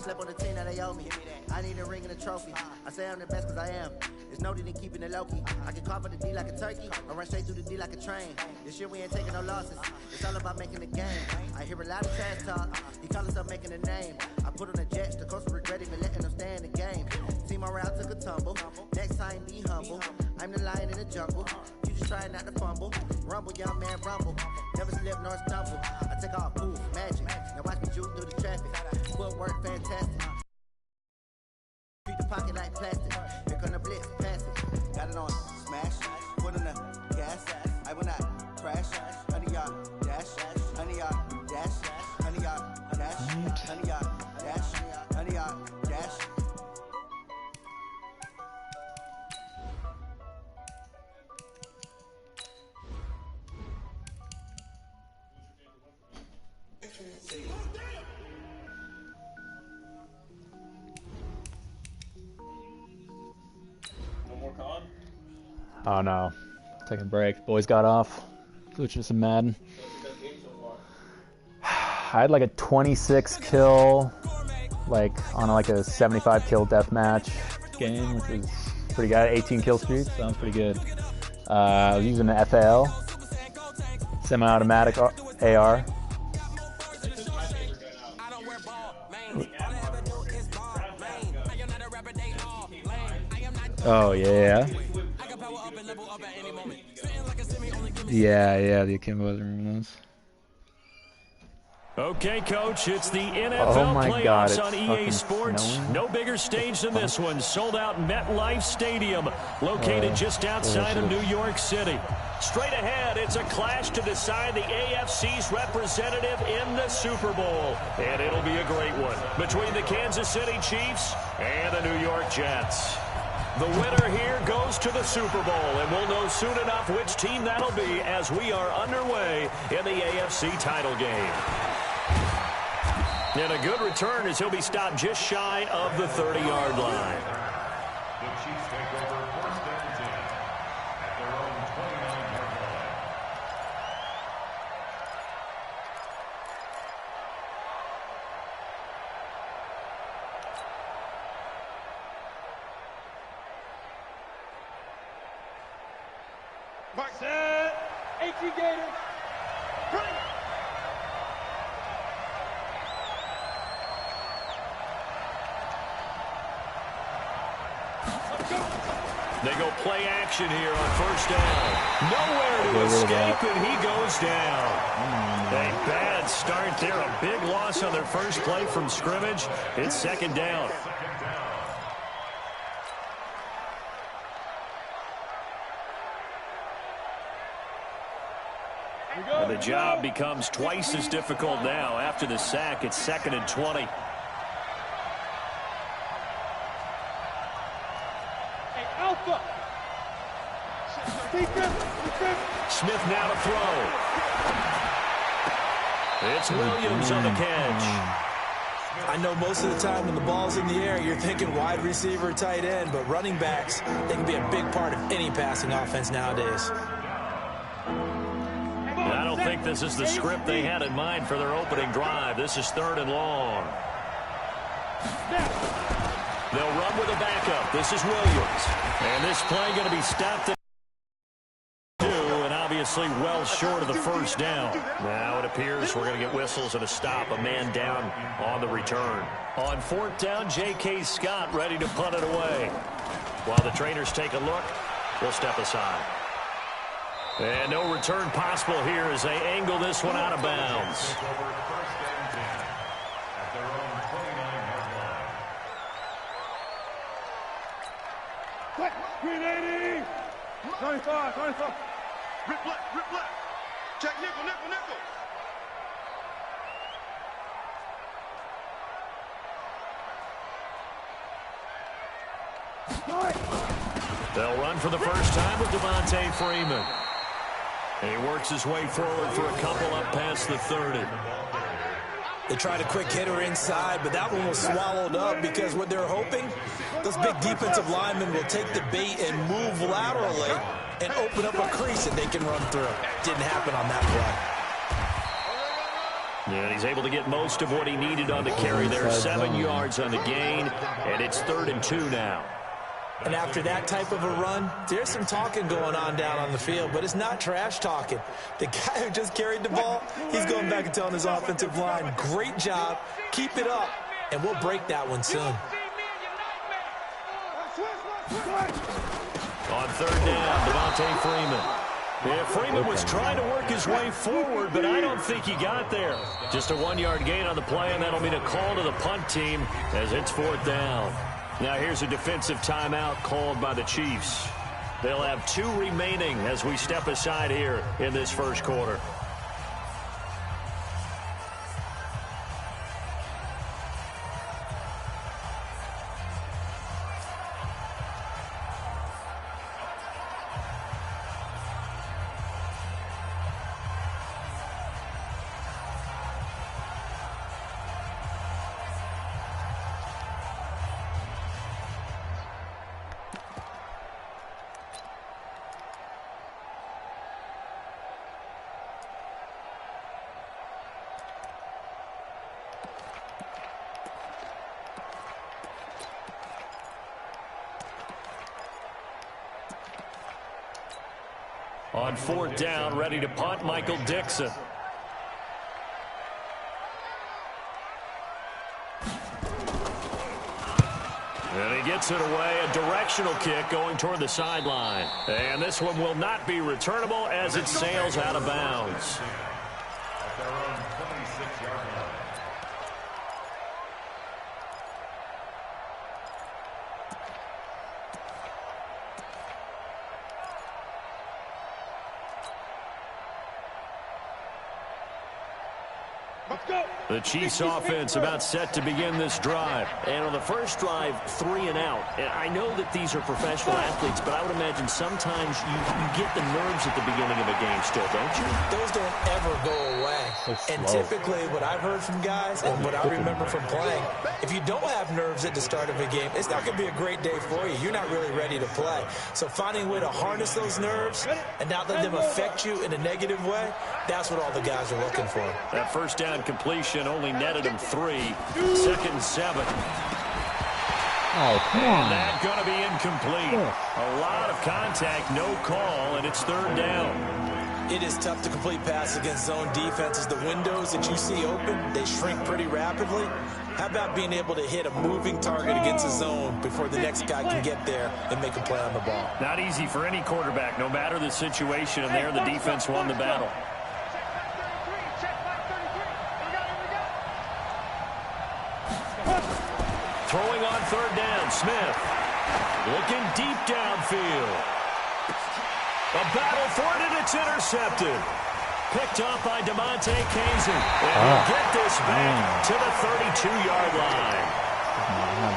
slept on the team that they owe me. I need a ring and a trophy. I say I'm the best because I am. There's no need in keeping it low-key. I can carve up the D like a turkey, or run straight through the D like a train. This year we ain't taking no losses. It's all about making the game. I hear a lot of trash talk. He call himself making a name. I put on the Jets. The coach regret even letting them stay in the game. Team around took a tumble. Next time be humble. I'm the lion in the jungle. You just trying not to fumble. Rumble, young man, rumble. Never slip nor stumble. I take off, poof, magic. Now watch me juke through the traffic. Footwork fantastic. Treat the pocket like plastic. Here come the blitz, pass it. Got it on smash. Put on the gas. I will not crash. 100 yard dash. 100 yard dash. 100 yard dash. 100 yard dash. 100 yard dash. Oh no. Taking a break. Boys got off. Switching to some Madden. I had like a 26 kill, like on like a 75 kill deathmatch game, which was pretty good. 18 kill streak, so that was pretty good. I was using the FAL, semi-automatic AR. Oh yeah. Yeah, the Akimbo was removing those. Okay, Coach, it's the NFL playoffs on EA Sports. Snowing. No bigger stage than this one. Sold out MetLife Stadium, located just outside of New York City. Straight ahead, it's a clash to decide the AFC's representative in the Super Bowl. And it'll be a great one between the Kansas City Chiefs and the New York Jets. The winner here goes to the Super Bowl, and we'll know soon enough which team that'll be as we are underway in the AFC title game. And a good return as he'll be stopped just shy of the 30-yard line. The Chiefs take over first and 10 at their own 29-yard line. Mark set. HG Gators. Run. They go play action here on first down. Nowhere to escape, and he goes down. A bad start there. A big loss on their first play from scrimmage. It's second down. And the job becomes twice as difficult now. After the sack, it's 2nd and 20. Smith now to throw. It's Williams on the catch. I know most of the time when the ball's in the air, you're thinking wide receiver, tight end, but running backs, they can be a big part of any passing offense nowadays. And I don't think this is the script they had in mind for their opening drive. This is 3rd and long. They'll run with a backup. This is Williams. And this play going to be stopped at 2, and obviously well short of the first down. Now it appears we're going to get whistles and a stop. A man down on the return. On 4th down, J.K. Scott ready to punt it away. While the trainers take a look, we'll step aside. And no return possible here as they angle this one out of bounds. Green 80. 95. Rip left. Check nickel. They'll run for the first time with Devontae Freeman. And he works his way forward for a couple up past the 30. They tried a quick hitter inside, but that one was swallowed up because what they're hoping, those big defensive linemen will take the bait and move laterally and open up a crease that they can run through. Didn't happen on that play. And he's able to get most of what he needed on the carry there. 7 yards on the gain, and it's 3rd and 2 now. And after that type of a run, there's some talking going on down on the field, but it's not trash talking. The guy who just carried the ball, he's going back and telling his offensive line, great job, keep it up, and we'll break that one soon. On 3rd down, Devontae Freeman. Yeah, Freeman was trying to work his way forward, but I don't think he got there. Just a 1-yard gain on the play, and that'll mean a call to the punt team as it's 4th down. Now here's a defensive timeout called by the Chiefs. They'll have 2 remaining as we step aside here in this first quarter. On 4th down, ready to punt, Michael Dixon. And he gets it away, a directional kick going toward the sideline. And this one will not be returnable as it sails out of bounds. At their own 26-yard line. The Chiefs offense about set to begin this drive. And on the first drive, 3 and out. And I know that these are professional athletes, but I would imagine sometimes you get the nerves at the beginning of a game still, don't you? Those don't ever go away. And typically what I've heard from guys and what I remember from playing, if you don't have nerves at the start of a game, it's not going to be a great day for you. You're not really ready to play. So finding a way to harness those nerves and not let them affect you in a negative way, that's what all the guys are looking for. That first down completion only netted him 3. 2nd and 7. Oh, come on. And that's going to be incomplete. A lot of contact, no call, and it's 3rd down. It is tough to complete passes against zone defenses. The windows that you see open, they shrink pretty rapidly. How about being able to hit a moving target against a zone before the next guy can get there and make a play on the ball? Not easy for any quarterback, no matter the situation, and there the defense won the battle. Throwing on 3rd down, Smith. Looking deep downfield. A battle for it, and it's intercepted. Picked up by DeMonte Casey. And he'll get this back to the 32-yard line.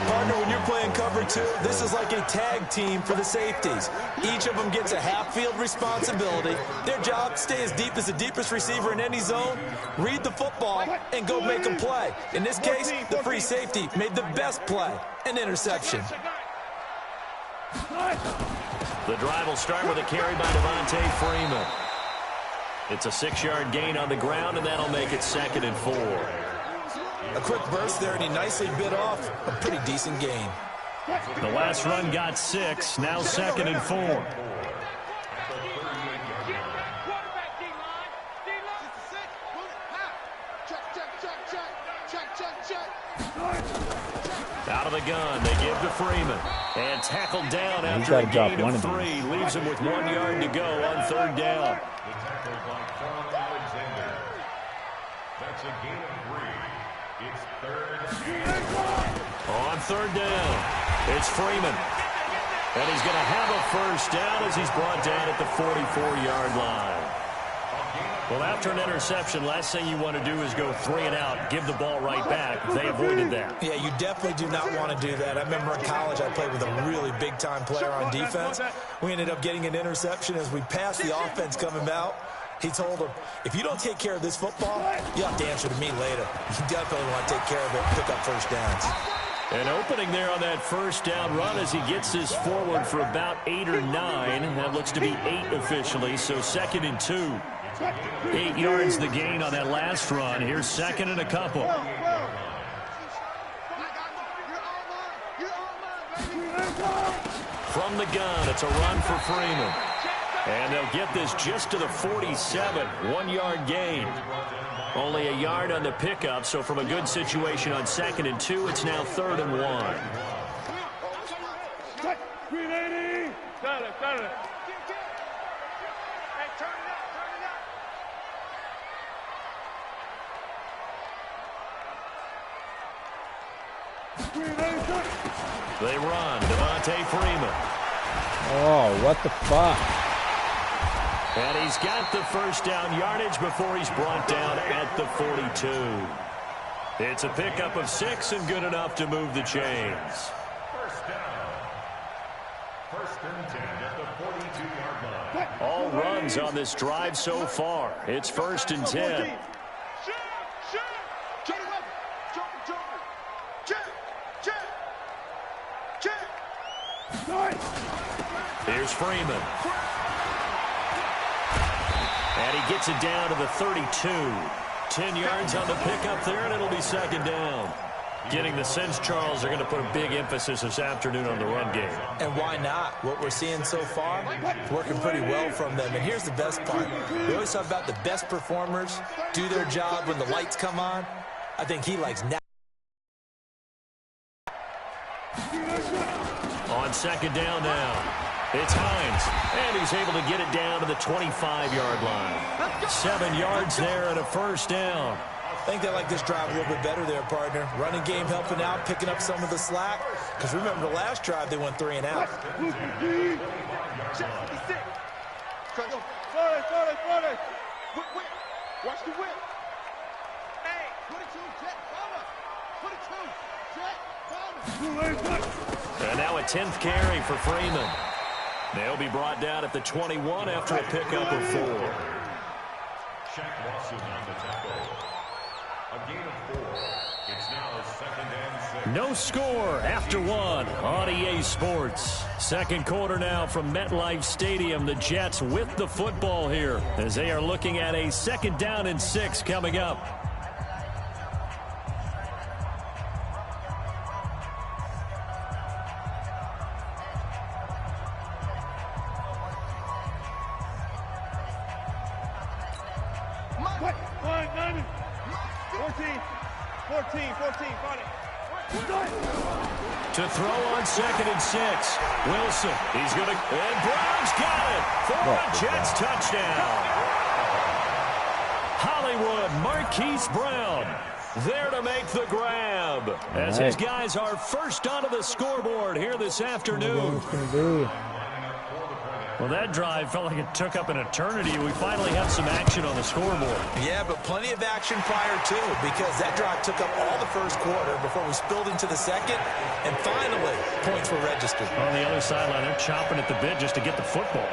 Partner, when you're playing cover 2, this is like a tag team for the safeties. Each of them gets a half-field responsibility. Their job, stay as deep as the deepest receiver in any zone, read the football, and go make them play. In this case, the free safety made the best play, an interception. The drive will start with a carry by Devontae Freeman. It's a 6-yard gain on the ground, and that'll make it 2nd and 4. A quick burst there, and he nicely bit off a pretty decent gain. The last run got 6, now 2nd and 4. Out of the gun, they give to Freeman. And tackled down after a gain of 3. Leaves him with 1 yard to go on 3rd down. The tackle by John Alexander. That's a gain of 3. It's 3rd and 4. On 3rd down, it's Freeman. And he's going to have a first down as he's brought down at the 44-yard line. Well, after an interception, last thing you want to do is go 3 and out, give the ball right back. They avoided that. Yeah, you definitely do not want to do that. I remember in college I played with a really big-time player on defense. We ended up getting an interception as we passed the offense coming out. He told him, if you don't take care of this football, you'll have to answer to me later. You definitely want to take care of it and pick up first downs. An opening there on that first down run as he gets this forward for about 8 or 9. That looks to be 8 officially, so 2nd and 2. 8 yards the gain on that last run. Here's second and a couple. From the gun, it's a run for Freeman. And they'll get this just to the 47, 1-yard gain. Only a yard on the pickup, so from a good situation on 2nd and 2, it's now 3rd and 1. They run. Devontae Freeman. Oh, what the fuck? And he's got the first down yardage before he's brought down at the 42. It's a pickup of 6 and good enough to move the chains. First down. 1st and 10 at the 42-yard line. All runs on this drive so far. It's 1st and 10. Here's Freeman. And he gets it down to the 32. 10 yards on the pickup there, and it'll be 2nd down. Getting the sense, Charles, they're going to put a big emphasis this afternoon on the run game. And why not? What we're seeing so far, it's working pretty well from them. And here's the best part. We always talk about the best performers do their job when the lights come on. I think he likes now. On 2nd down now. It's Hines, and he's able to get it down to the 25-yard line. 7 yards there and a 1st down. I think they like this drive a little bit better there, partner. Running game helping out, picking up some of the slack. Because remember the last drive, they went 3 and out. Watch the whip. Hey, 22, jet, follow. 22, jet, follow. And now a 10th carry for Freeman. They'll be brought down at the 21 after a pickup of 4. Shaq Lawson on the tackle. A gain of 4. It's now 2nd and 6. No score after 1 on EA Sports. 2nd quarter now from MetLife Stadium. The Jets with the football here as they are looking at a 2nd down and 6 coming up. To throw on 2nd and 6. Wilson, he's going to, and Brown's got it for a Jets touchdown. Hollywood Marquise Brown there to make the grab as his guys are first onto the scoreboard here this afternoon. Well, that drive felt like it took up an eternity. We finally have some action on the scoreboard. Yeah, but plenty of action prior to, because that drive took up all the 1st quarter before we spilled into the 2nd, and finally, points were registered. On the other sideline, they're chomping at the bit just to get the football.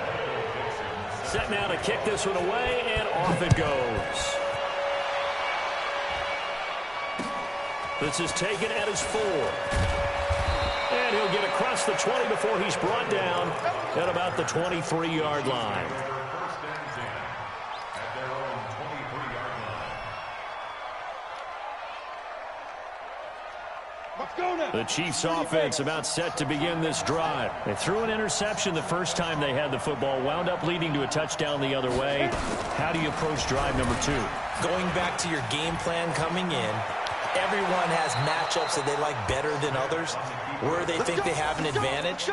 Set now to kick this one away, and off it goes. This is taken at his 4. And he'll get across the 20 before he's brought down at about the 23-yard line. 1st and 10 at their own 23-yard line. Let's go now. The Chiefs offense about set to begin this drive. They threw an interception the first time they had the football, wound up leading to a touchdown the other way. How do you approach drive number 2? Going back to your game plan coming in, everyone has matchups that they like better than others, where they think they have an advantage.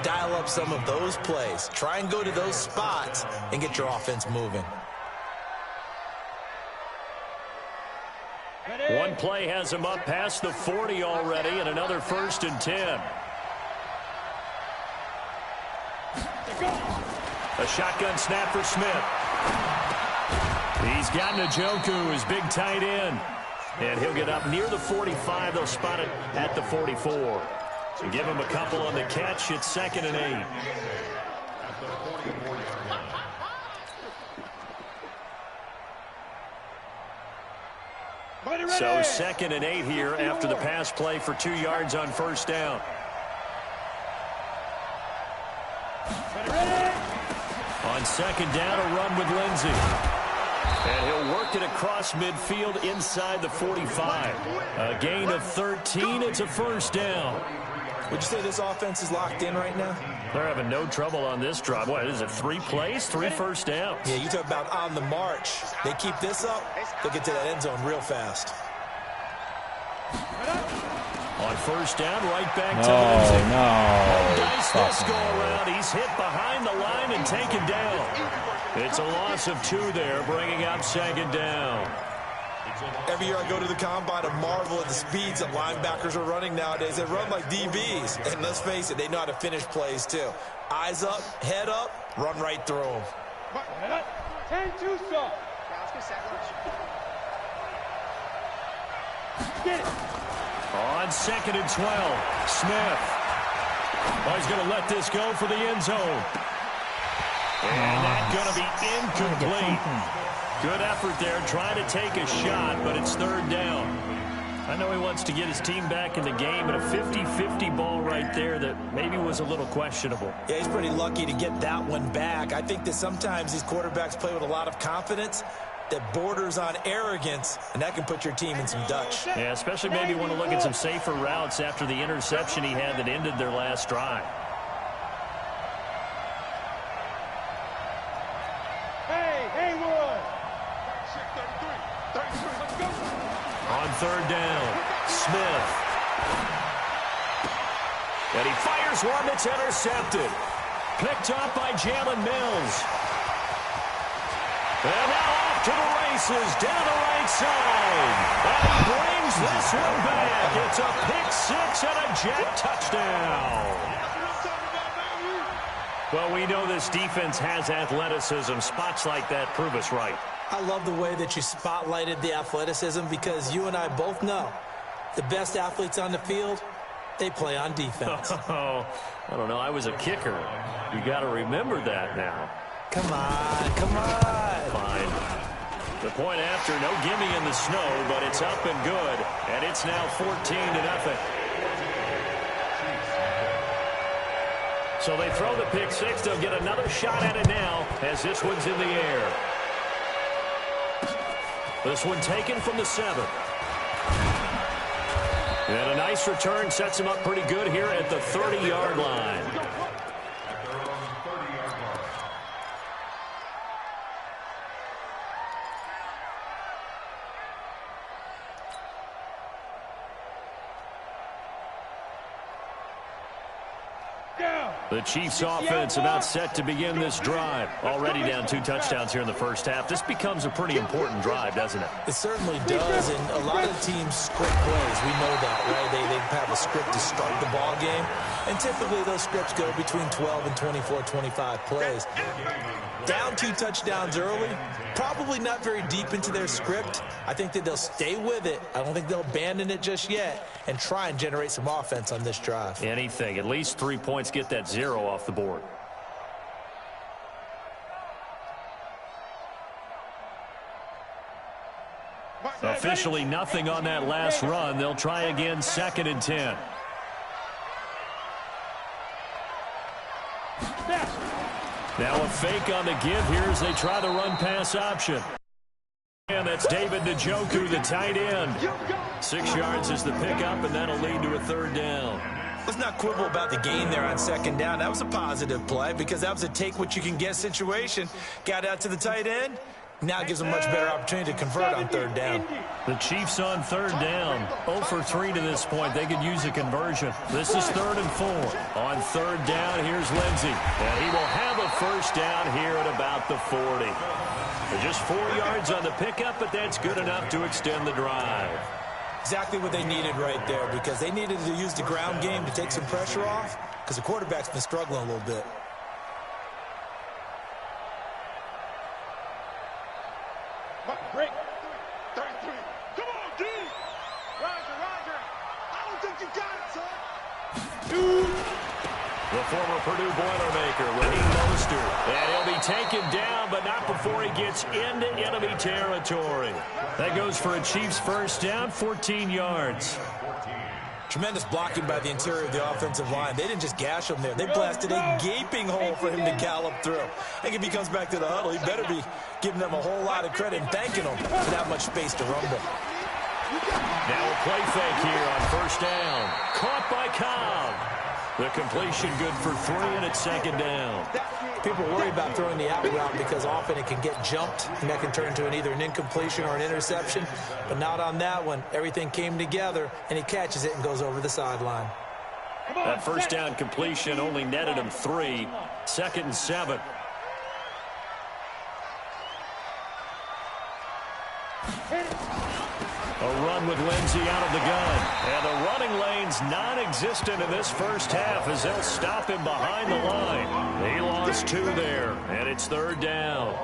Dial up some of those plays. Try and go to those spots and get your offense moving. One play has him up past the 40 already, and another 1st and 10. A shotgun snap for Smith. He's got Njoku, his big tight end. And he'll get up near the 45. They'll spot it at the 44. To give him a couple on the catch, it's 2nd and 8. So 2nd and 8 here after the pass play for 2 yards on 1st down. On 2nd down, a run with Lindsey. And he'll work it across midfield inside the 45. A gain of 13. It's a first down. Would you say this offense is locked in right now? They're having no trouble on this drive. What is it, 3 plays, 3 first downs? Yeah, you talk about on the march. They keep this up, they'll get to that end zone real fast. On first down, right back to Lindsay. No. Dice this go around. He's hit behind the line and taken down. It's a loss of 2 there, bringing up second down. Every year I go to the combine and marvel at the speeds that linebackers are running nowadays. They run like DBs. And let's face it, they know how to finish plays too. Eyes up, head up, run right through them. 10-2 stop. Get it. On 2nd and 12, Smith. Oh, he's going to let this go for the end zone. And that's going to be incomplete. Good effort there, trying to take a shot, but it's 3rd down. I know he wants to get his team back in the game, but a 50-50 ball right there that maybe was a little questionable. Yeah, he's pretty lucky to get that one back. I think that sometimes these quarterbacks play with a lot of confidence that borders on arrogance, and that can put your team in some Dutch. Yeah, especially maybe want to look at some safer routes after the interception he had that ended their last drive. On 3rd down, Smith. And he fires one that's intercepted. Picked up by Jalen Mills. And now off to the races, down the right side. And he brings this one back. It's a pick 6 and a jet touchdown. Well, we know this defense has athleticism. Spots like that prove us right. I love the way that you spotlighted the athleticism because you and I both know the best athletes on the field, they play on defense. Oh, I don't know. I was a kicker. You got to remember that now. Come on, come on. Fine. The point after, no gimme in the snow, but it's up and good. And it's now 14-0. So they throw the pick 6. They'll get another shot at it now as this one's in the air. This one taken from the 7. And a nice return sets him up pretty good here at the 30-yard line. The Chiefs offense about set to begin this drive. Already down 2 touchdowns here in the first half. This becomes a pretty important drive, doesn't it? It certainly does, and a lot of teams script plays. We know that, right? They have a script to start the ball game, and typically those scripts go between 12 and 24, 25 plays. Down 2 touchdowns early, probably not very deep into their script. I think that they'll stay with it. I don't think they'll abandon it just yet and try and generate some offense on this drive. Anything. At least 3 points, get that 0 off the board. Officially nothing on that last run. They'll try again, 2nd and 10. Now a fake on the give here as they try the run-pass option. And that's David Njoku, the tight end. 6 yards is the pickup, and that'll lead to a 3rd down. Let's not quibble about the gain there on 2nd down. That was a positive play because that was a take-what-you-can-get situation. Got out to the tight end. Now gives them a much better opportunity to convert on 3rd down. The Chiefs on 3rd down. 0 for 3 to this point. They could use a conversion. This is 3rd and 4. On 3rd down, here's Lindsay. And he will have a first down here at about the 40. Just 4 yards on the pickup, but that's good enough to extend the drive. Exactly what they needed right there because they needed to use the ground game to take some pressure off because the quarterback's been struggling a little bit. Break. 33. Come on, D. Roger. I don't think you got it, son. The former Purdue Boilermaker, Raheem Mostert. And he'll be taken down, but not before he gets into enemy territory. That goes for a Chiefs first down, 14 yards. Tremendous blocking by the interior of the offensive line. They didn't just gash him there. They blasted a gaping hole for him to gallop through. I think if he comes back to the huddle, he better be giving them a whole lot of credit and thanking them for that much space to rumble. Now a play fake here on first down. Caught by Cobb. The completion good for 3, and it's second down. People worry about throwing the out route because often it can get jumped, and that can turn into either an incompletion or an interception. But not on that one. Everything came together, and he catches it and goes over the sideline. That first down completion only netted him 3. 2nd and 7. A run with Lindsey out of the gun. And the running lane's non-existent in this first half as they'll stop him behind the line. He lost 2 there, and it's 3rd down.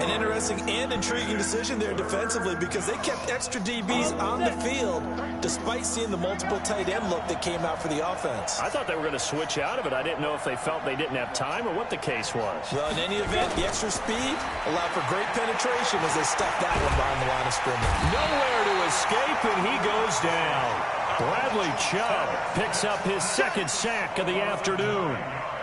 An interesting and intriguing decision there defensively because they kept extra DBs on the field despite seeing the multiple tight end look that came out for the offense. I thought they were going to switch out of it. I didn't know if they felt they didn't have time or what the case was. Well, in any event, the extra speed allowed for great penetration as they stuffed that one behind the line of scrimmage. Nowhere to escape, and he goes down. Bradley Chubb picks up his 2nd sack of the afternoon.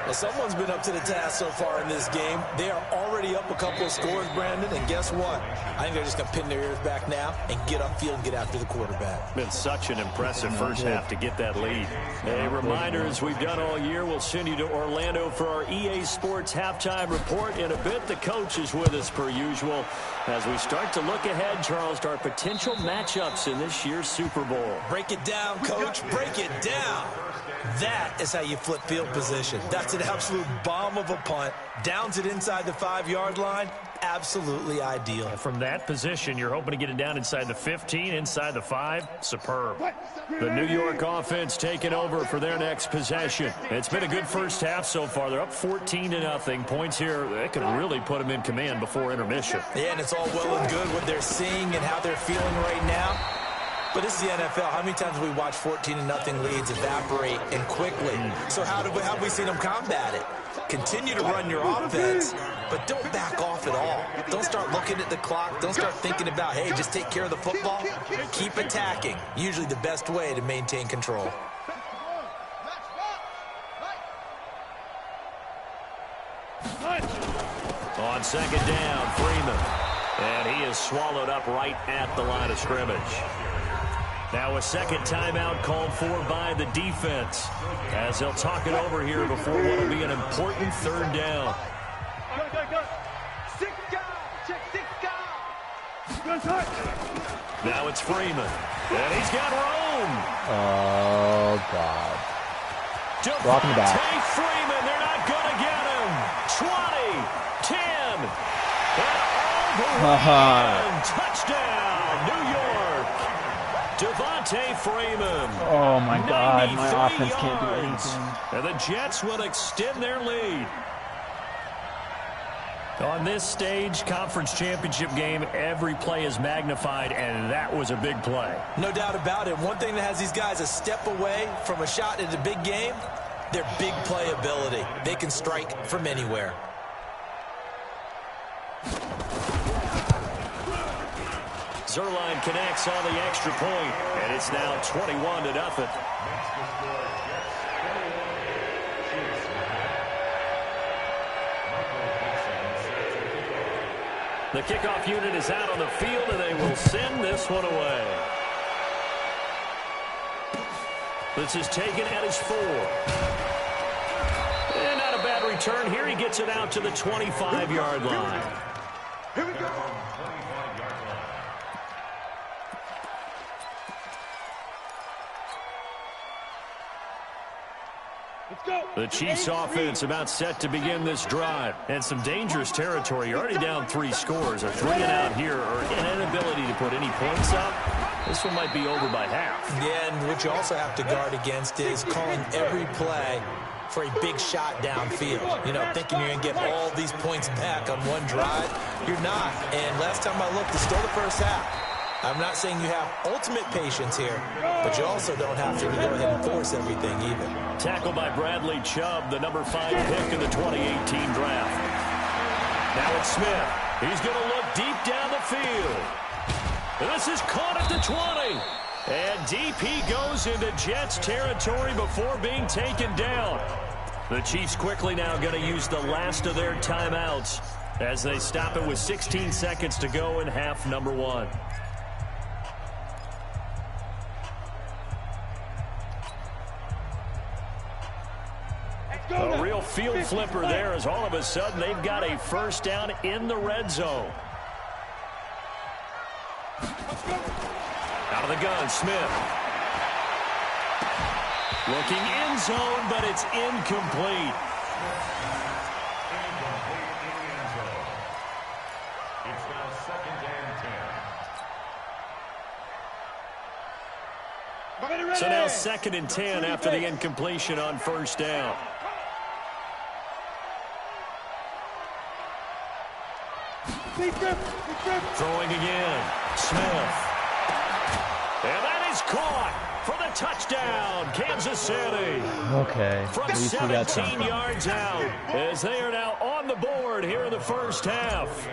Well, someone's been up to the task so far in this game. They are already up a couple of scores, Brandon, and guess what? I think they're just going to pin their ears back now and get upfield and get after the quarterback. Been such an impressive first half to get that lead. A reminder, as we've done all year, we'll send you to Orlando for our EA Sports halftime report. In a bit, the coach is with us per usual as we start to look ahead, Charles, to our potential matchups in this year's Super Bowl. Break it down, Coach. Break it down. That is how you flip field position. That's an absolute bomb of a punt. Downs it inside the 5-yard line. Absolutely ideal. And from that position, you're hoping to get it down inside the 15, inside the 5. Superb. The New York offense taking over for their next possession. It's been a good first half so far. They're up 14-0. Points here, they could really put them in command before intermission. Yeah, and it's all well and good what they're seeing and how they're feeling right now. But this is the NFL. How many times have we watched 14-0 leads evaporate and quickly? So how have we seen them combat it? Continue to run your offense, but don't back off at all. Don't start looking at the clock. Don't start thinking about, hey, just take care of the football. Keep attacking. Usually the best way to maintain control. On 2nd down, Freeman. And he is swallowed up right at the line of scrimmage. Now a 2nd timeout called for by the defense as they'll talk it over here before what will be an important 3rd down. Now it's Freeman. And he's got room. Oh, God. Blocking the back. Freeman, they're not going to get him. 20, 10, and all the way. Touchdown, New York. Devontae Freeman. Oh, my God. My offense can't do anything. And the Jets will extend their lead. On this stage, conference championship game, every play is magnified, and that was a big play. No doubt about it. One thing that has these guys a step away from a shot at a big game, their big play ability. They can strike from anywhere. Zerline connects on the extra point, and it's now 21-0. The kickoff unit is out on the field, and they will send this one away. This is taken at his 4. And not a bad return here. He gets it out to the 25-yard line. Here we go. The Chiefs offense about set to begin this drive. And some dangerous territory. You're already down 3 scores. A 3 and out here, or an inability to put any points up. This one might be over by half. Yeah, and what you also have to guard against is calling every play for a big shot downfield. You know, thinking you're going to get all these points back on one drive. You're not. And last time I looked, it's still the first half. I'm not saying you have ultimate patience here, but you also don't have to go ahead and force everything either. Tackled by Bradley Chubb, the number 5 pick in the 2018 draft. Now it's Smith. He's going to look deep down the field. This is caught at the 20. And DP goes into Jets territory before being taken down. The Chiefs quickly now going to use the last of their timeouts as they stop it with 16 seconds to go in half number 1. A real field flipper there as all of a sudden they've got a first down in the red zone. Out of the gun, Smith. Looking end zone, but it's incomplete. It's now 2nd and 10. So now 2nd and 10 after the incompletion on first down. Throwing again. Smith. And that is caught for the touchdown, Kansas City. Okay. From 17 yards out as they are now on the board here in the first half.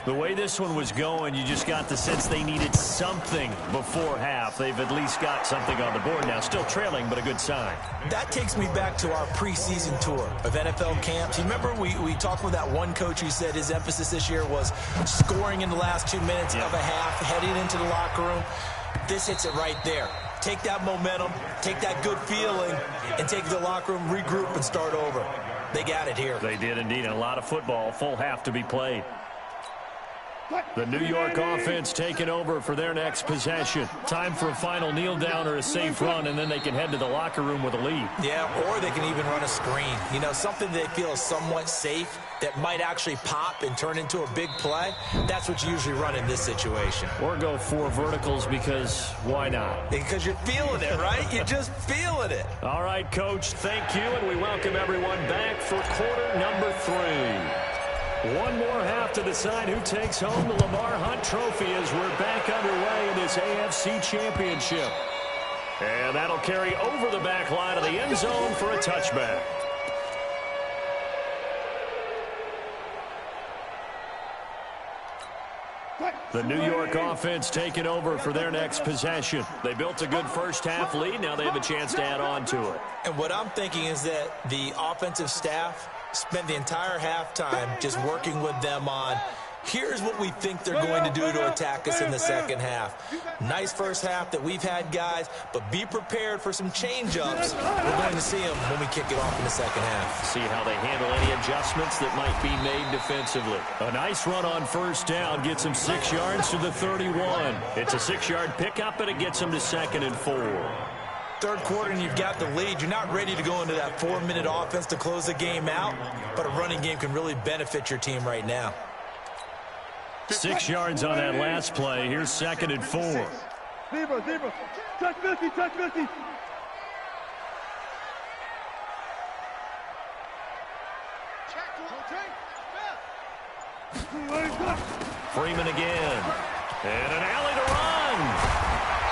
The way this one was going, you just got the sense they needed something before half. They've at least got something on the board now. Still trailing, but a good sign. That takes me back to our preseason tour of NFL camps. You remember we talked with that one coach who said his emphasis this year was scoring in the last 2 minutes of a half, heading into the locker room. This hits it right there. Take that momentum, take that good feeling, and take the locker room, regroup, and start over. They got it here. They did indeed. A lot of football, full half to be played. The New York offense taking over for their next possession. Time for a final kneel down or a safe run, and then they can head to the locker room with a lead. Yeah, or they can even run a screen. You know, something they feel is somewhat safe that might actually pop and turn into a big play. That's what you usually run in this situation. Or go 4 verticals because why not? Because you're feeling it, right? You're just feeling it. All right, Coach, thank you, and we welcome everyone back for quarter number 3. One more half to decide who takes home the Lamar Hunt Trophy as we're back underway in this AFC Championship. And that'll carry over the back line of the end zone for a touchback. The New York offense taking over for their next possession. They built a good first half lead. Now they have a chance to add on to it. And what I'm thinking is that the offensive staff spent the entire halftime just working with them on, here's what we think they're going to do to attack us in the second half. Nice first half that we've had, guys, but be prepared for some change-ups. We're going to see them when we kick it off in the second half. See how they handle any adjustments that might be made defensively. A nice run on first down gets them 6 yards to the 31. It's a 6-yard pickup, and it gets them to 2nd and 4. Third quarter and you've got the lead. You're not ready to go into that 4-minute offense to close the game out, but a running game can really benefit your team right now. 6 yards on that last play. Here's 2nd and 4. Zebra. Touch 50, touch 50. Freeman again. And an alley to run.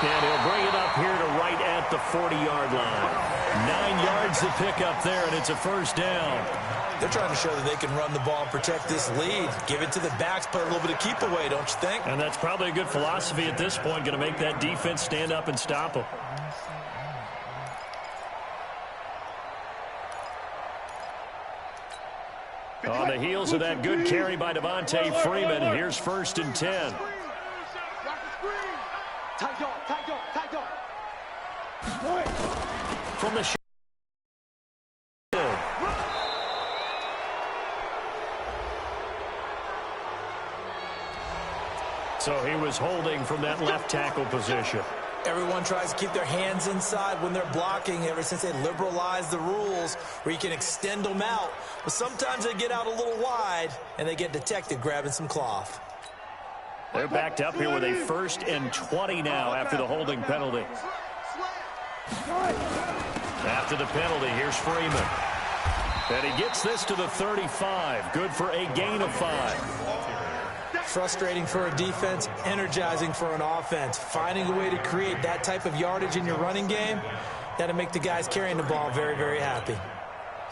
And he'll bring it up here to right at the 40-yard line. 9 yards to pick up there, and it's a first down. They're trying to show that they can run the ball and protect this lead. Give it to the backs, play a little bit of keep away, don't you think? And that's probably a good philosophy at this point, going to make that defense stand up and stop them. On the heels of that good carry by Devontae Freeman, here's 1st and 10. Tight dog. From the so he was holding from that left tackle position. Everyone tries to keep their hands inside when they're blocking ever since they liberalized the rules where you can extend them out. But sometimes they get out a little wide and they get detected grabbing some cloth. They're backed up here with a 1st and 20 now after the holding penalty. After the penalty, here's Freeman. And he gets this to the 35. Good for a gain of 5. Frustrating for a defense, energizing for an offense. Finding a way to create that type of yardage in your running game, that'll make the guys carrying the ball very, very happy.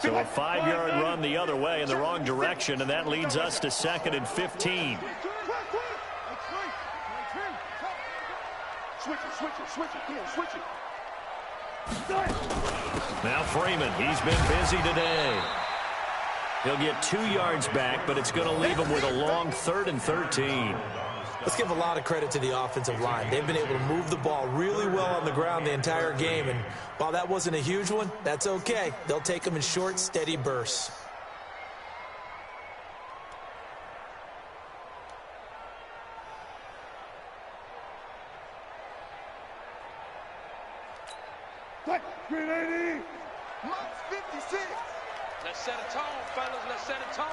So a 5-yard run the other way in the wrong direction, and that leads us to 2nd and 15. Switch it, Ken, switch it. Now Freeman, he's been busy today. He'll get 2 yards back, but it's going to leave him with a long 3rd and 13. Let's give a lot of credit to the offensive line. They've been able to move the ball really well on the ground the entire game, and while that wasn't a huge one, that's okay. They'll take them in short, steady bursts. Green 80. Max 56. Let's set a tone, fellas. Let's set a tone.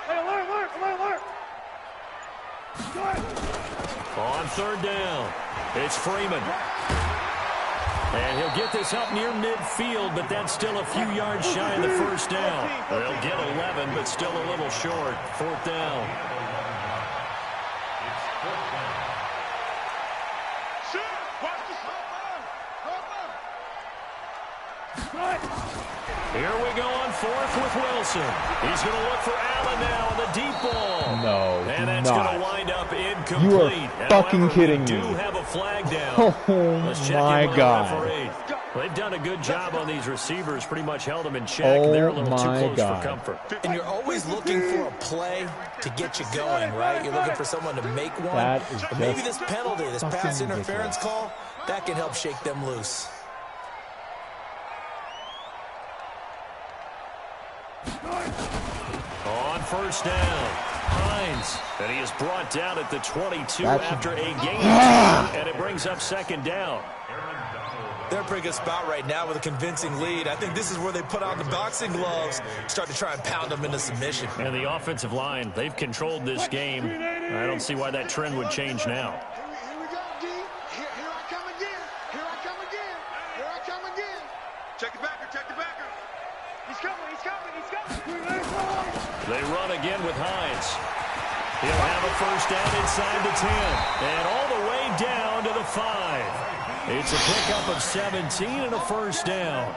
Hey, alert. On 3rd down, it's Freeman. And he'll get this up near midfield, but that's still a few yards shy of the 1st down. They'll get 11, but still a little short. 4th down. Here we go on 4th with Wilson. He's going to look for Allen now on the deep ball. No, and that's going to wind up incomplete. You are fucking kidding me. We do have a flag down. Let's check my in with God. the referee. They've done a good job on these receivers. Pretty much held them in check. They're a little too close for comfort. And you're always looking for a play to get you going, right? You're looking for someone to make one. That is But maybe this penalty, this pass interference call, that can help shake them loose. On 1st down, Hines, and he is brought down at the 22 after a gain, and it brings up 2nd down. They're in a pretty good spot right now with a convincing lead. I think this is where they put on the boxing gloves, start to try and pound them into submission. And the offensive line, they've controlled this game. I don't see why that trend would change now. Here we go, D. Here I come again. Here I come again. Check the backer. He's coming. They run again with Hines. He'll have a 1st down inside the 10. And all the way down to the 5. It's a pickup of 17 and a 1st down.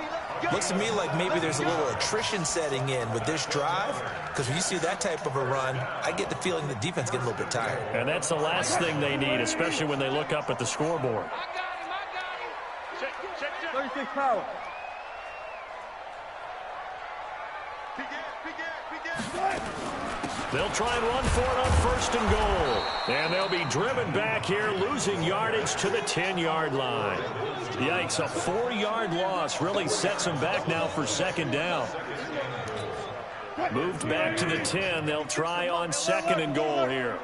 Looks to me like maybe there's a little attrition setting in with this drive, because when you see that type of a run, I get the feeling the defense gets a little bit tired. And that's the last thing they need, especially when they look up at the scoreboard. I got him. Check. 36 power. They'll try and run for it on 1st and goal. And they'll be driven back here, losing yardage to the 10-yard line. Yikes, a 4-yard loss really sets them back now for 2nd down. Moved back to the 10. They'll try on 2nd and goal here.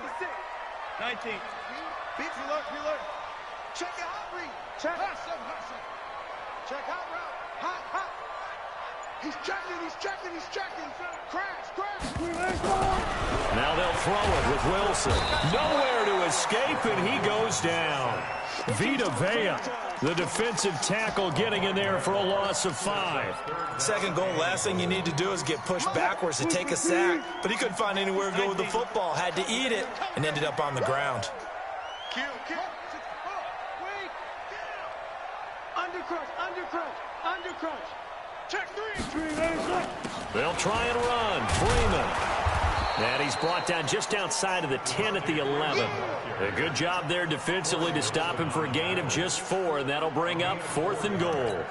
19. Beat alert. Check it out, Reed. Check out route. Hot. He's checking. Crash. Now they'll throw it with Wilson. Nowhere to escape, and he goes down. Vita Vea, the defensive tackle, getting in there for a loss of 5. 2nd goal, last thing you need to do is get pushed backwards to take a sack. But he couldn't find anywhere to go with the football, had to eat it, and ended up on the ground. Kill. Wait. Undercrunch. Check 3. They'll try and run. Freeman. And he's brought down just outside of the 10 at the 11. A good job there defensively to stop him for a gain of just 4, and that'll bring up 4th and goal.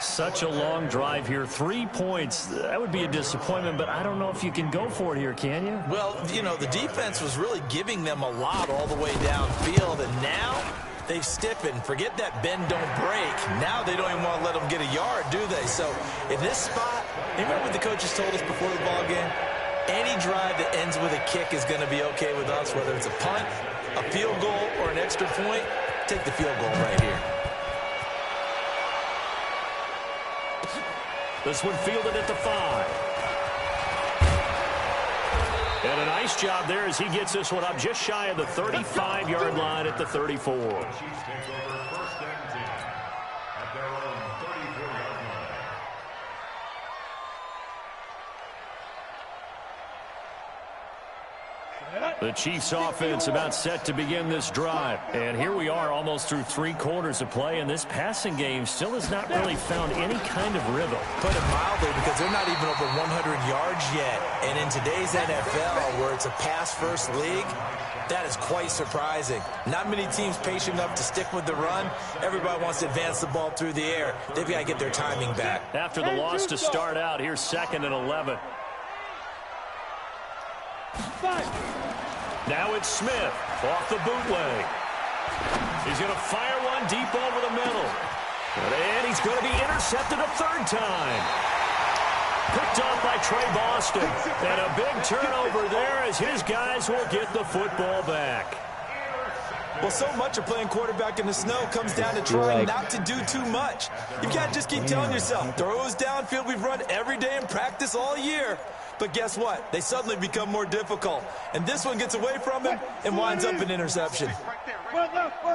Such a long drive here. 3 points. That would be a disappointment, but I don't know if you can go for it here, can you? Well, you know, the defense was really giving them a lot all the way downfield, and now they've stiffened. Forget that bend, don't break. Now they don't even want to let them get a yard, do they? So in this spot, remember what the coaches told us before the ball game? Any drive that ends with a kick is going to be okay with us, whether it's a punt, a field goal, or an extra point. Take the field goal right here. This one fielded at the 5. And a nice job there as he gets this one up just shy of the 35-yard line at the 34. The Chiefs offense about set to begin this drive. And here we are almost through 3 quarters of play, and this passing game still has not really found any kind of rhythm. Put it mildly, because they're not even over 100 yards yet. And in today's NFL, where it's a pass-first league, that is quite surprising. Not many teams patient enough to stick with the run. Everybody wants to advance the ball through the air. They've got to get their timing back. After the loss to start out, here's 2nd and 11. Now it's Smith off the bootleg. He's going to fire one deep over the middle. And he's going to be intercepted a 3rd time. Picked off by Trey Boston. And a big turnover there as his guys will get the football back. Well, so much of playing quarterback in the snow comes down to trying not to do too much. You've got to just keep telling yourself, throws downfield we've run every day in practice all year. But guess what? They suddenly become more difficult. And this one gets away from him and winds up an interception. One left. 66.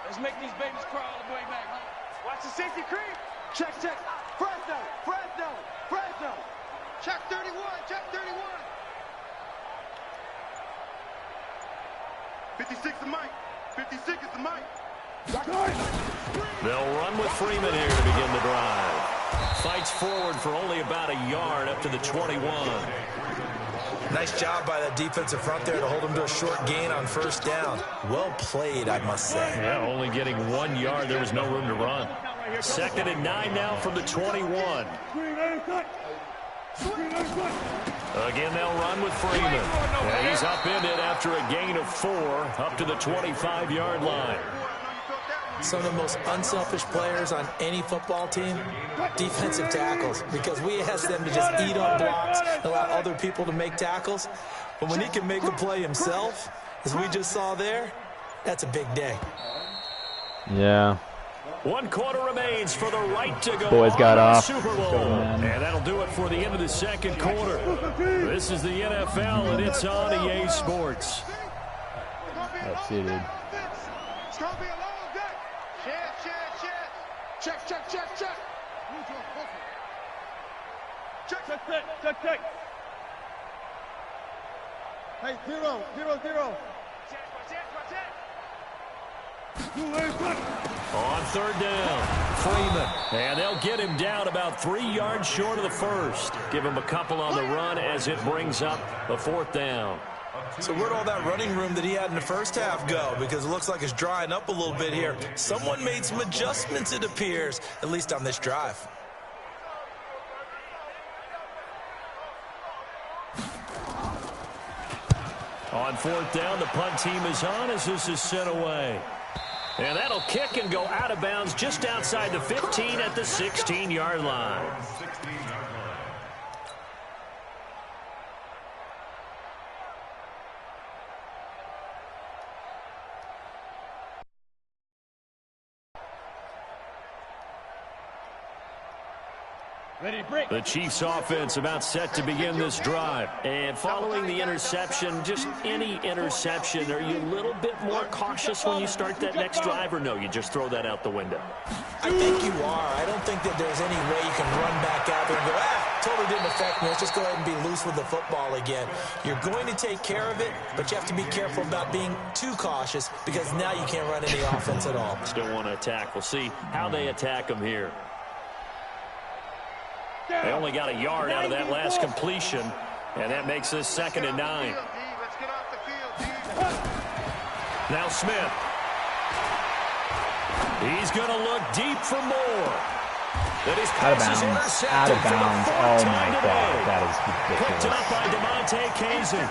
Let's make these babies crawl all the way back home. Watch the safety creep. Check. Fresno. Check 31. 56 is Mike. 56 is the Mike. They'll run with Freeman here to begin the drive. Fights forward for only about a yard up to the 21. Nice job by the defensive front there to hold him to a short gain on 1st down. Well played, I must say. Yeah, only getting 1 yard. There was no room to run. 2nd and 9 now from the 21. Again, they'll run with Freeman. And he's upended after a gain of 4 up to the 25-yard line. Some of the most unselfish players on any football team, defensive tackles, because we ask them to just eat on blocks and allow other people to make tackles. But when he can make a play himself, as we just saw there, that's a big day. Yeah. 1 quarter remains for the right to go. Boys got off. Super Bowl. And that'll do it for the end of the 2nd quarter. This is the NFL, and it's on EA Sports. Let's see, dude. It's going to be a long day. Check. Check. Hey, 0. On 3rd down, Freeman. And they'll get him down about 3 yards short of the 1st. Give him a couple on the run as it brings up a 4th down. So where'd all that running room that he had in the 1st half go? Because it looks like it's drying up a little bit here. Someone made some adjustments, it appears, at least on this drive. On 4th down, the punt team is on as this is sent away. And that'll kick and go out of bounds just outside the 15 at the 16-yard line. The Chiefs offense about set to begin this drive. And following the interception, just any interception, are you a little bit more cautious when you start that next drive, or no, you just throw that out the window? I think you are. I don't think that there's any way you can run back out there and go, totally didn't affect me. Let's just go ahead and be loose with the football again. You're going to take care of it, but you have to be careful about being too cautious because now you can't run any offense at all. Still want to attack. We'll see how they attack them here. They only got a yard out of that last completion, and that makes this 2nd and 9. Now Smith. He's going to look deep for more. That his pass is intercepted. Out of bounds. Oh, my God. That is ridiculous. Picked up by DeMonte Kazin.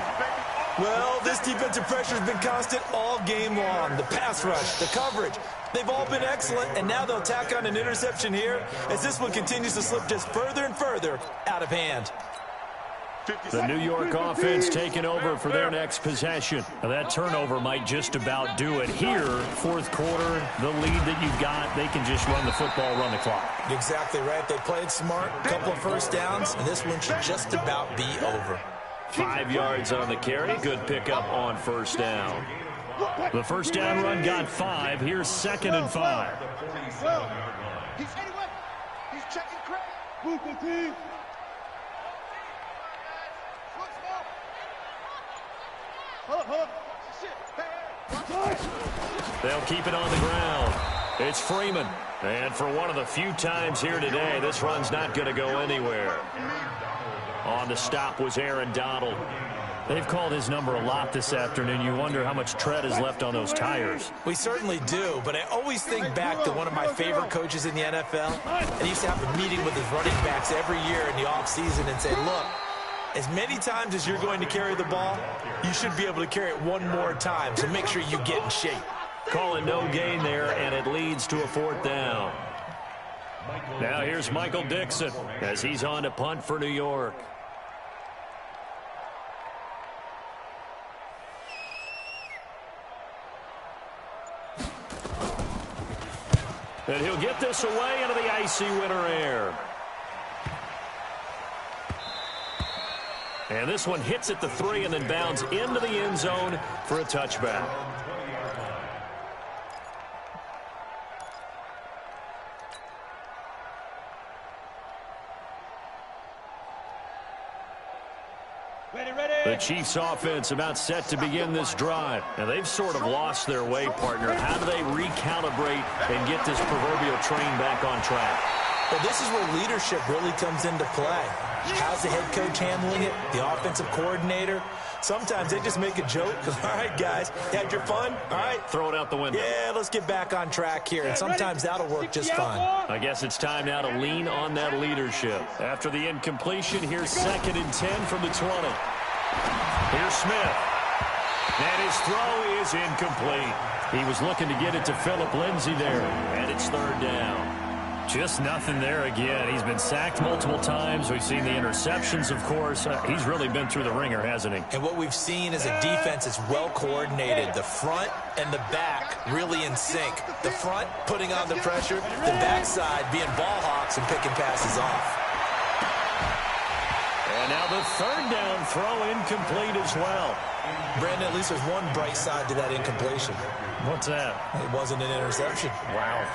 Well, this defensive pressure has been constant all game long. The pass rush, the coverage, they've all been excellent, and now they'll tack on an interception here as this one continues to slip just further and further out of hand. The New York offense taking over for their next possession. Now that turnover might just about do it here. 4th quarter, the lead that you've got, they can just run the football, run the clock. Exactly right. They played smart, a couple of 1st downs, and this one should just about be over. 5 yards on the carry. Good pickup on 1st down. The 1st down run got 5. Here's 2nd and 5. He's checking Craig. They'll keep it on the ground. It's Freeman. And for one of the few times here today, this run's not going to go anywhere. On the stop was Aaron Donald. They've called his number a lot this afternoon. You wonder how much tread is left on those tires. We certainly do, but I always think back to one of my favorite coaches in the NFL. And he used to have a meeting with his running backs every year in the offseason and say, look, as many times as you're going to carry the ball, you should be able to carry it one more time, so make sure you get in shape. Calling no gain there, and it leads to a 4th down. Now here's Michael Dixon as he's on to punt for New York. And he'll get this away into the icy winter air. And this one hits at the 3 and then bounds into the end zone for a touchback. The Chiefs offense about set to begin this drive. And they've sort of lost their way, partner. How do they recalibrate and get this proverbial train back on track? Well, this is where leadership really comes into play. How's the head coach handling it? The offensive coordinator? Sometimes they just make a joke. All right, guys, you had your fun? All right. Throw it out the window. Yeah, let's get back on track here. And sometimes that'll work just fine. I guess it's time now to lean on that leadership. After the incompletion, here's 2nd and 10 from the 20. Here's Smith. And his throw is incomplete. He was looking to get it to Phillip Lindsay there. And it's 3rd down. Just nothing there again. He's been sacked multiple times. We've seen the interceptions, of course. He's really been through the ringer, hasn't he? And what we've seen is a defense that's well coordinated. The front and the back really in sync. The front putting on the pressure. The backside being ball hawks and picking passes off. And now the 3rd down throw incomplete as well. Brandon, at least there's one bright side to that incompletion. What's that? It wasn't an interception. Wow.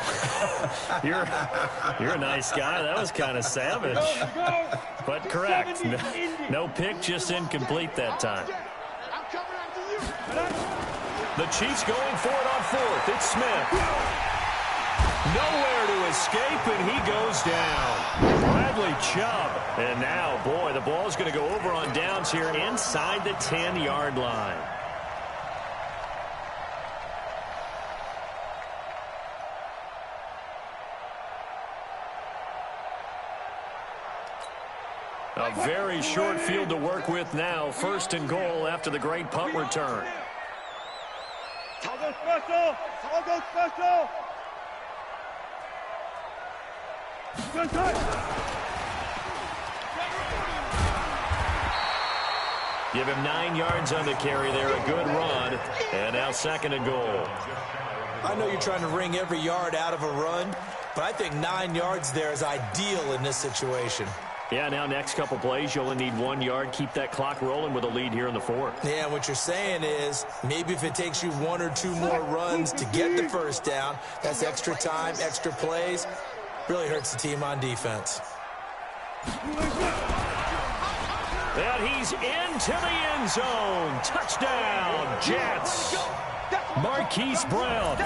You're a nice guy. That was kind of savage. But correct. No pick, just incomplete that time. The Chiefs going for it on 4th. It's Smith. Nowhere to escape, and he goes down. Bradley Chubb. And now, boy, the ball's going to go over on downs here inside the 10-yard line. A very short field to work with now. 1st and goal after the great punt return. Give him 9 yards on the carry there. A good run. And now 2nd and goal. I know you're trying to wring every yard out of a run, but I think 9 yards there is ideal in this situation. Yeah, now next couple plays, you only need 1 yard. Keep that clock rolling with a lead here in the 4th. Yeah, what you're saying is maybe if it takes you 1 or 2 more runs to get the 1st down, that's extra time, extra plays. Really hurts the team on defense. And he's into the end zone. Touchdown, Jets. Marquise Brown,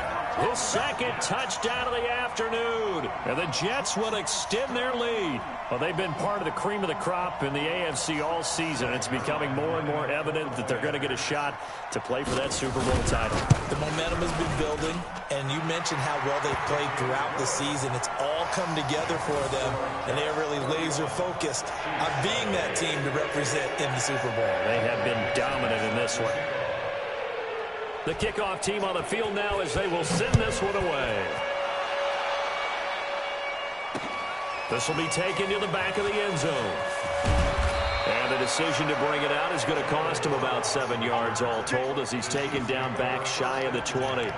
his 2nd touchdown of the afternoon. And the Jets will extend their lead. Well, they've been part of the cream of the crop in the AFC all season. It's becoming more and more evident that they're going to get a shot to play for that Super Bowl title. The momentum has been building, and you mentioned how well they've played throughout the season. It's all come together for them, and they are really laser-focused on being that team to represent in the Super Bowl. They have been dominant in this one. The kickoff team on the field now as they will send this one away. This will be taken to the back of the end zone. And the decision to bring it out is going to cost him about 7 yards all told as he's taken down back shy of the 20.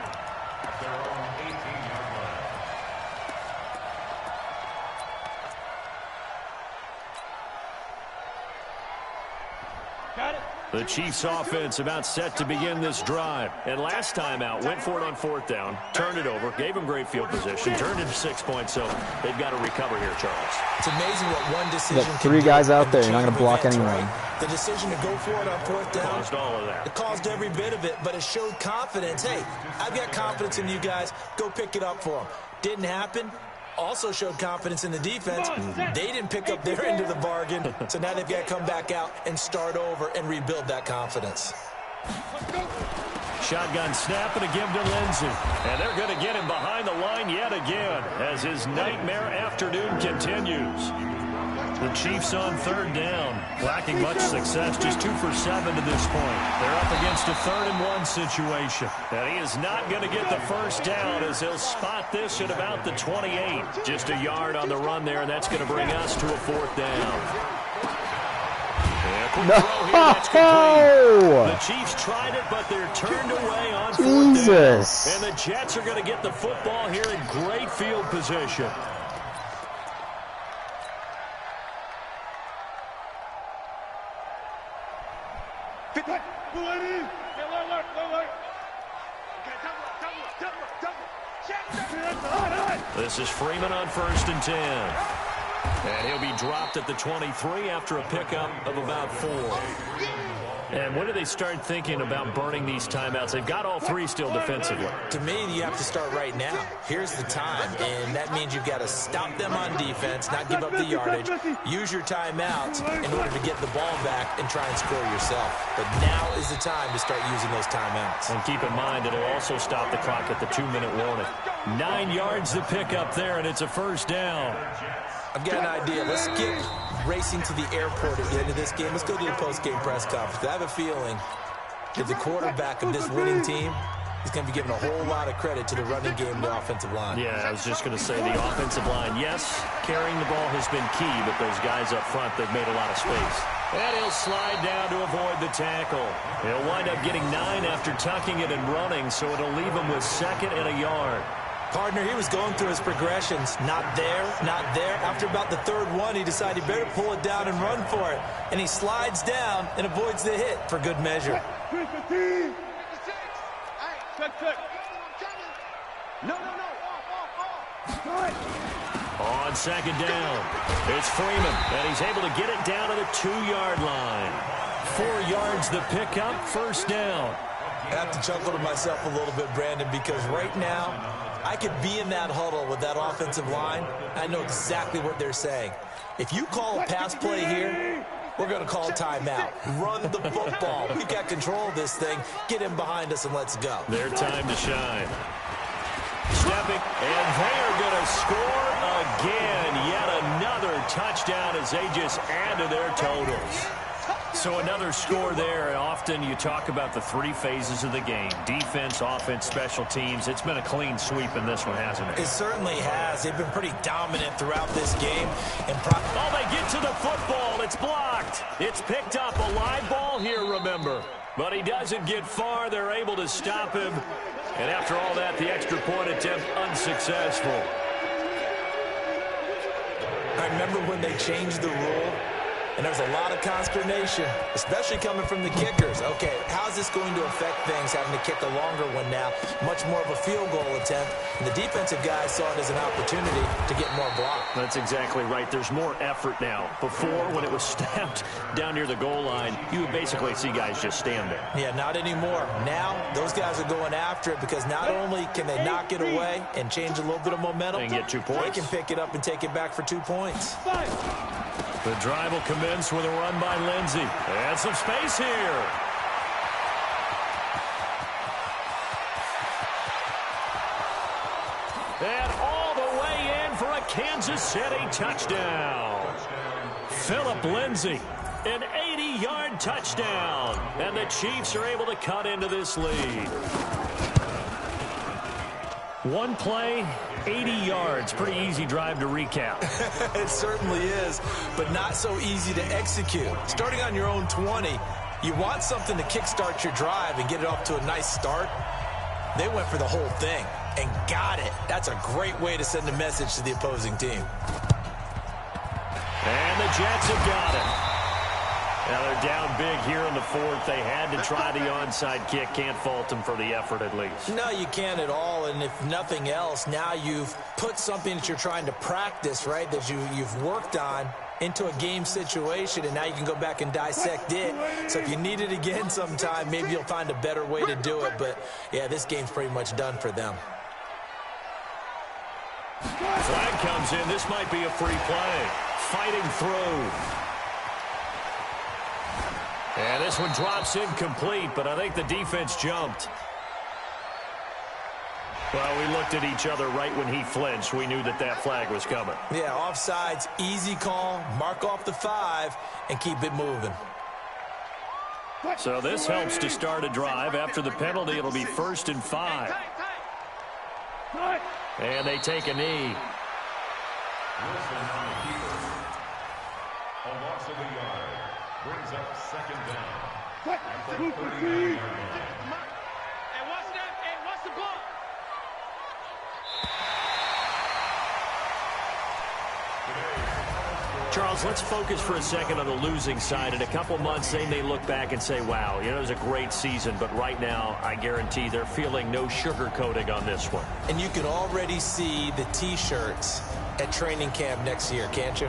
The Chiefs offense about set to begin this drive. And last time out, went for it on 4th down, turned it over, gave them great field position, turned into 6 points, so they've got to recover here, Charles. It's amazing what one decision you got 3 guys out there. You're not going to block anyone. The decision to go for it on 4th down. Caused all of that. It caused every bit of it, but it showed confidence. Hey, I've got confidence in you guys. Go pick it up for them. Didn't happen. Also showed confidence in the defense. They didn't pick up their end of the bargain, so now they've got to come back out and start over and rebuild that confidence. Shotgun snap and a give to Lindsey. And they're going to get him behind the line yet again as his nightmare afternoon continues. The Chiefs on 3rd down, lacking much success, just 2 for 7 to this point. They're up against a 3rd and 1 situation. And he is not going to get the first down as he'll spot this at about the 28. Just a yard on the run there, and that's going to bring us to a 4th down. No! The Chiefs tried it, but they're turned away on 4th down. And the Jets are going to get the football here in great field position. This is Freeman on 1st and 10. And he'll be dropped at the 23 after a pickup of about 4. And when do they start thinking about burning these timeouts? They've got all 3 still defensively. To me, you have to start right now. Here's the time, and that means you've got to stop them on defense, not give up the yardage, use your timeouts in order to get the ball back and try and score yourself. But now is the time to start using those timeouts. And keep in mind, it'll also stop the clock at the 2-minute warning. 9 yards to pick up there, and it's a 1st down. I've got an idea. Let's get racing to the airport at the end of this game. Let's go to the post-game press conference. I have a feeling that the quarterback of this winning team is going to be given a whole lot of credit to the running game and the offensive line. Yeah, I was just going to say the offensive line, yes, carrying the ball has been key, but those guys up front, they've made a lot of space. And he'll slide down to avoid the tackle. He'll wind up getting 9 after tucking it and running, so it'll leave him with 2nd and a yard. Partner, he was going through his progressions. Not there, not there. After about the 3rd one, he decided he better pull it down and run for it. And he slides down and avoids the hit for good measure. On 2nd down, it's Freeman, and he's able to get it down to the 2-yard line. 4 yards the pickup, 1st down. I have to chuckle to myself a little bit, Brandon, because right now, I could be in that huddle with that offensive line. I know exactly what they're saying. If you call a pass play here, we're going to call a timeout. Run the football. We've got control of this thing. Get him behind us and let's go. Their time to shine. Stepping, and they are going to score again. Yet another touchdown as they just add to their totals. So another score there. Often you talk about the 3 phases of the game. Defense, offense, special teams. It's been a clean sweep in this one, hasn't it? It certainly has. They've been pretty dominant throughout this game. And oh, they get to the football. It's blocked. It's picked up. A live ball here, remember. But he doesn't get far. They're able to stop him. And after all that, the extra point attempt unsuccessful. I remember when they changed the rule. And there was a lot of consternation, especially coming from the kickers. Okay, how's this going to affect things, having to kick a longer one now? Much more of a field goal attempt. And the defensive guys saw it as an opportunity to get more block. That's exactly right. There's more effort now. Before, when it was snapped down near the goal line, you would basically see guys just stand there. Yeah, not anymore. Now, those guys are going after it because not only can they knock it away and change a little bit of momentum, they can get 2 points. They can pick it up and take it back for 2 points. The drive will commence with a run by Lindsey. And some space here. And all the way in for a Kansas City touchdown. Phillip Lindsey, an 80-yard touchdown. And the Chiefs are able to cut into this lead. 1 play, 80 yards. Pretty easy drive to recap. It certainly is, but not so easy to execute. Starting on your own 20, you want something to kickstart your drive and get it off to a nice start. They went for the whole thing and got it. That's a great way to send a message to the opposing team. And the Jets have got it. Now they're down big here in the 4th. They had to try the onside kick. Can't fault them for the effort at least. No, you can't at all. And if nothing else, now you've put something that you're trying to practice, right, that you've worked on into a game situation, and now you can go back and dissect it. So if you need it again sometime, maybe you'll find a better way to do it. But, yeah, this game's pretty much done for them. Flag comes in. This might be a free play. Fighting through. And this one drops incomplete, but I think the defense jumped. Well, we looked at each other right when he flinched. We knew that that flag was coming. Yeah, offsides, easy call, mark off the 5, and keep it moving. So this helps to start a drive. After the penalty, it'll be 1st and 5. And they take a knee. A loss of a yard brings up 2nd down. At the 39-yard line. And what's the ball? Charles, let's focus for a second on the losing side. In a couple months, they may look back and say, wow, it was a great season. But right now, I guarantee they're feeling no sugarcoating on this one. And you can already see the T-shirts at training camp next year, can't you?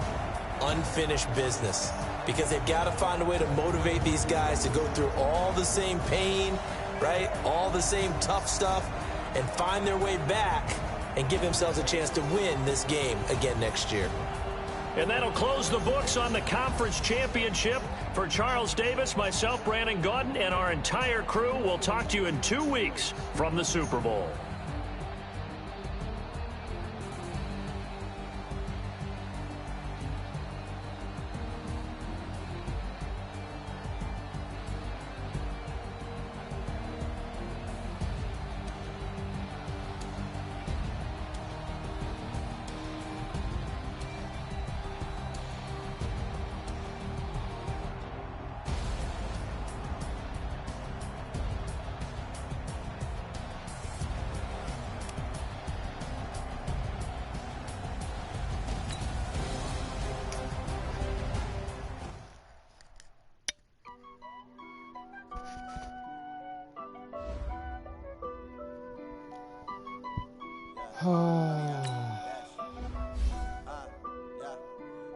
Unfinished business. Because they've got to find a way to motivate these guys to go through all the same pain, right? All the same tough stuff, and find their way back and give themselves a chance to win this game again next year. And that'll close the books on the conference championship. For Charles Davis, myself, Brandon Gaudin, and our entire crew, we'll talk to you in 2 weeks from the Super Bowl.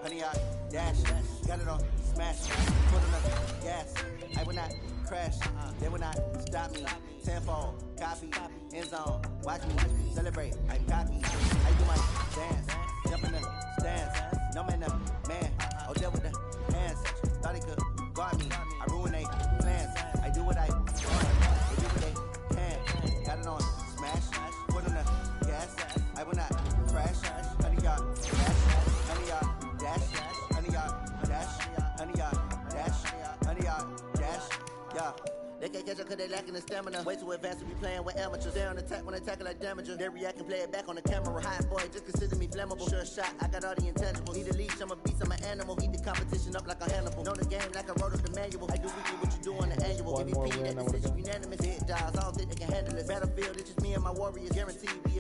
Honey, I dash, got it on, smash, put on the gas. I will not crash, they will not stop me. Tenfold, copy, end zone, watch me celebrate. I copy, I do my dance, jump in the stands. No man, up, man, oh, deal with the hands. Thought he could guard me, I ruin they plans. I do what I want, they do what they can. Got it on, smash, put on the gas. I will not crash, honey, y'all dash, honey, y'all dash, honey, y'all dash, honey, y'all dash, honey, y'all dash, yeah. They can't catch up cause they lacking the stamina. Way too advanced to be playing with amateurs. They're on attack when they tackle like damager. They react and play it back on the camera. Hot boy, just consider me flammable. Sure shot, I got all the intangibles. Need a leash, I'm a beast, I'm an animal. Heat the competition up like a Hannibal. Know the game like I wrote up the manual. I do weekly what you do on the annual. MVP, that decision unanimous. Hit jobs, I don't think they can handle it. Battlefield, it's just me and my warriors. Guaranteed we